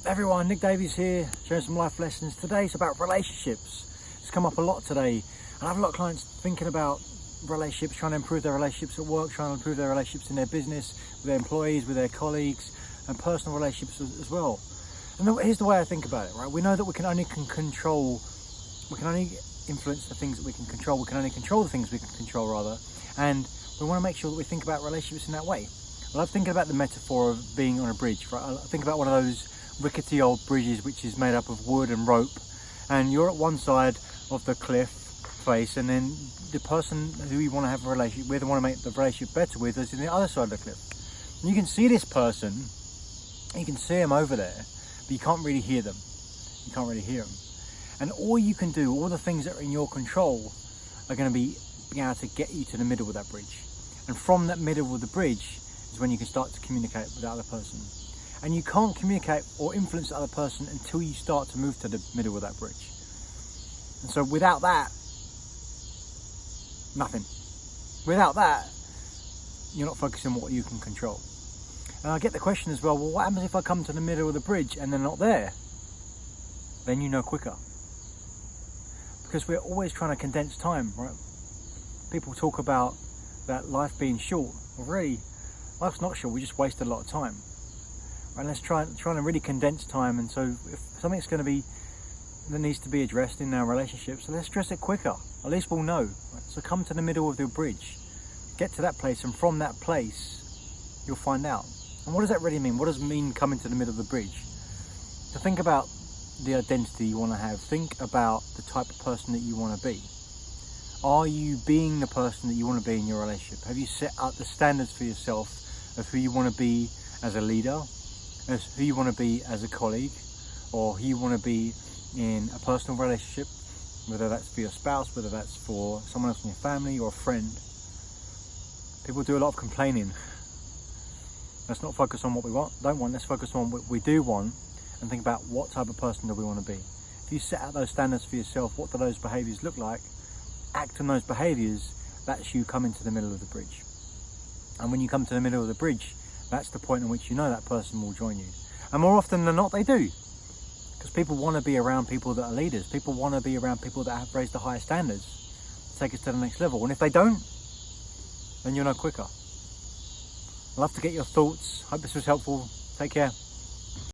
Everyone, Nick Davies here, sharing some life lessons. Today's about relationships. It's come up a lot today, and I have a lot of clients thinking about relationships, trying to improve their relationships at work, trying to improve their relationships in their business, with their employees, with their colleagues, and personal relationships as well. And here's the way I think about it, right? We know that we can only influence the things that we can control. We can only control the things we can control, rather. And we want to make sure that we think about relationships in that way. I love thinking about the metaphor of being on a bridge, right? I think about one of those rickety old bridges which is made up of wood and rope, and you're at one side of the cliff face, and then the person who you want to have a relationship with and want to make the relationship better with is on the other side of the cliff. And you can see this person, you can see them over there, but you can't really hear them. You can't really hear them. And all you can do, all the things that are in your control, are going to be being able to get you to the middle of that bridge. And from that middle of the bridge is when you can start to communicate with the other person. And you can't communicate or influence the other person until you start to move to the middle of that bridge. And so without that, nothing. Without that, you're not focusing on what you can control. And I get the question as well, what happens if I come to the middle of the bridge and they're not there? Then you know quicker. Because we're always trying to condense time, right? People talk about that life being short. Well, really, life's not short, we just wasted a lot of time. And let's try to really condense time. And so if something's going to be that needs to be addressed in our relationships, so let's address it quicker. At least we'll know. Right? So come to the middle of the bridge, get to that place, and from that place you'll find out. And what does that really mean? What does it mean coming to the middle of the bridge? So think about the identity you want to have. Think about the type of person that you want to be. Are you being the person that you want to be in your relationship? Have you set up the standards for yourself of who you want to be as a leader, as who you want to be as a colleague, or who you want to be in a personal relationship, whether that's for your spouse, whether that's for someone else in your family or a friend? People do a lot of complaining. Let's not focus on what we don't want. Let's focus on what we do want and think about what type of person do we want to be. If you set out those standards for yourself, what do those behaviours look like? Act on those behaviours. That's you coming to the middle of the bridge. And when you come to the middle of the bridge, that's the point in which you know that person will join you. And more often than not, they do. Because people want to be around people that are leaders. People want to be around people that have raised the highest standards to take us to the next level. And if they don't, then you'll know quicker. I'd love to get your thoughts. Hope this was helpful. Take care.